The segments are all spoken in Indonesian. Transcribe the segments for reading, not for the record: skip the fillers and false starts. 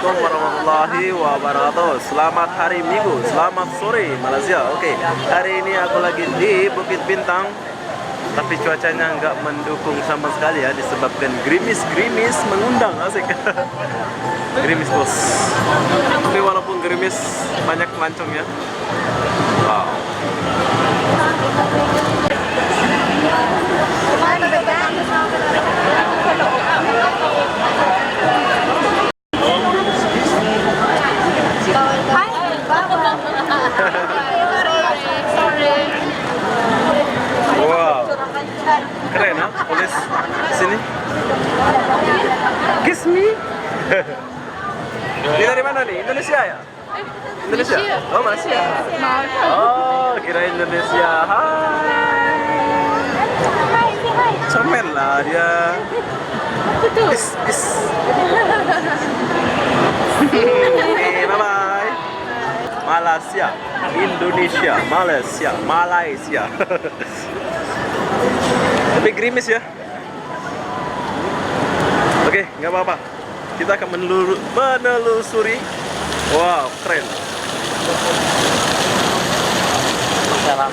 Assalamualaikum warahmatullahi wabarakatuh. Selamat hari Minggu, selamat sore Malaysia. Oke, hari ini aku lagi di Bukit Bintang, tapi cuacanya nggak mendukung sama sekali ya, disebabkan gerimis mengundang, asik. Gerimis bos. Tapi walaupun gerimis, banyak pelancongnya. Wow. Wow, keren ya polis di sini. Kiss me. Ini dari mana nih? Indonesia ya? Indonesia? Oh, Malaysia. Oh, kira Indonesia. Hai. Comel lah dia. Is. Oke, bye-bye. Malaysia, Indonesia, Malaysia. Tapi gerimis ya. Oke, nggak apa-apa. Kita akan menelusuri. Wow, keren. Salam.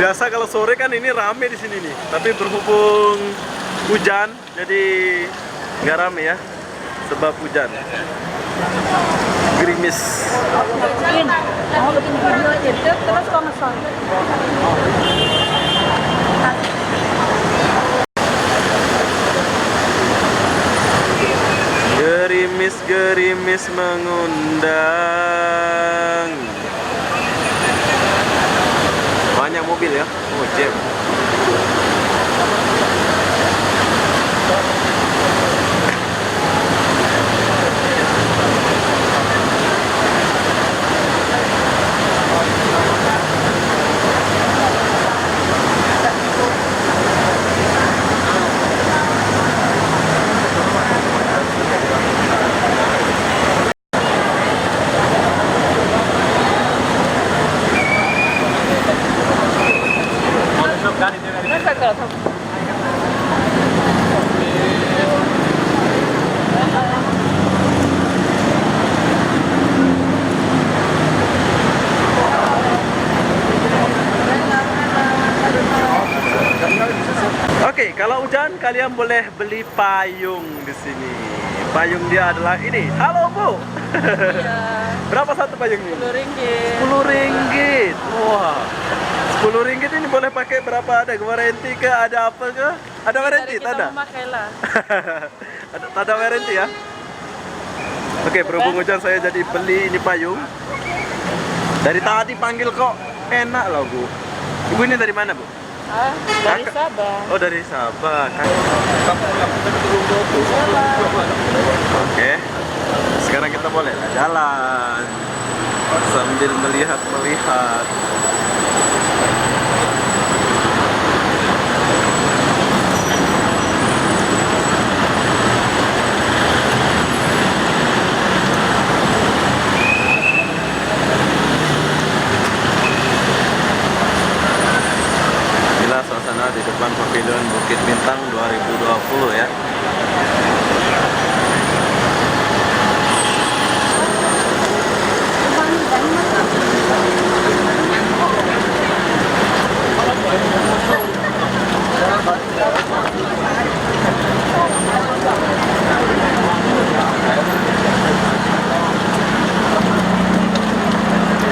Biasa kalau sore kan ini rame di sini nih, tapi berhubung hujan jadi nggak rame ya, sebab hujan. Gerimis. Mau bikin video aja, terus kau nge-shot. Gerimis mengundang. Banyak mobil ya. Oh, jam. Oke, kalau hujan kalian boleh beli payung di sini. Payung dia adalah ini. Halo Bu. Iya. Berapa satu payungnya? Rp10. 10 ringgit. Wah. 10 ringgit ini boleh pakai berapa? Ada warranty ke? Ada apa ke? Ada warranty? Tak ada? Memakailah. Tak ada warranty ya? Oke, berhubung hujan saya jadi beli ini payung. Dari tadi panggil kok enak loh Bu. Ibu ini dari mana Bu? Dari Sabah. Oh, dari Sabah. Oke. Sekarang kita boleh jalan sambil melihat-melihat. Inilah suasana di depan Pavilion Bukit Bintang 2020 ya.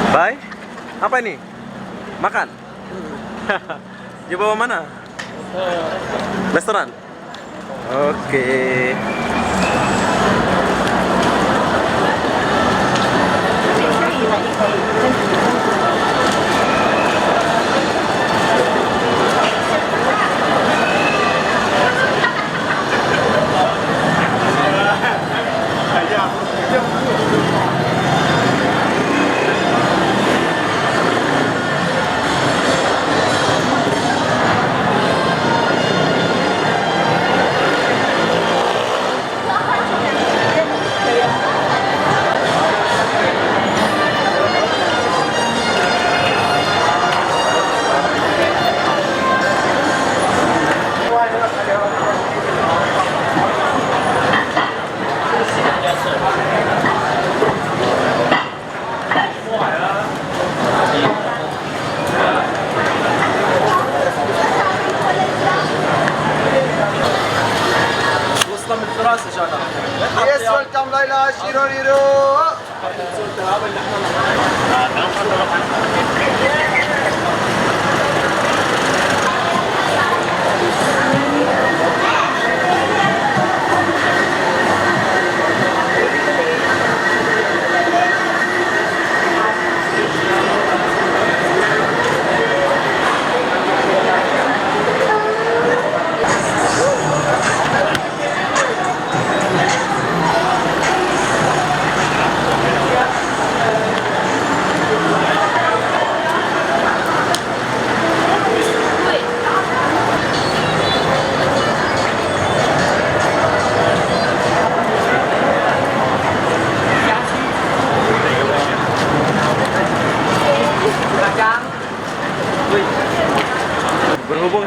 Bye. Apa ini? Makan? Di bawah mana? Restoran? Oke.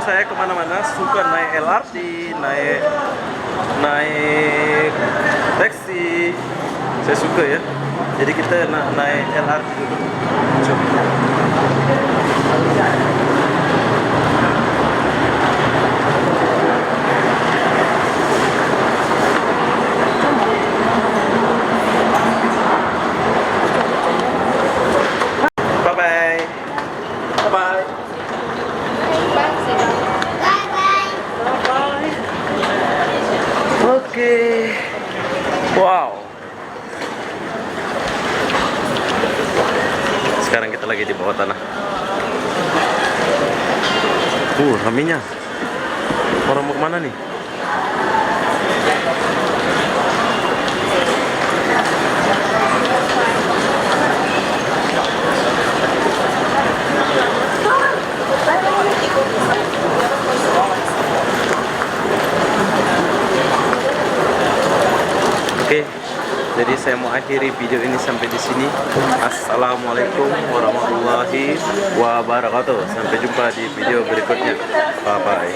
saya kemana-mana suka naik LRT, naik taksi. Saya suka ya. Jadi kita naik LRT dulu. Coba. Bye-bye. Bye-bye. Oke. Wow. Sekarang kita lagi di bawah tanah. Ramenya. Orang mau kemana nih? Oke, jadi saya mau akhiri video ini sampai di sini. Assalamualaikum warahmatullahi wabarakatuh. Sampai jumpa di video berikutnya. Bye bye.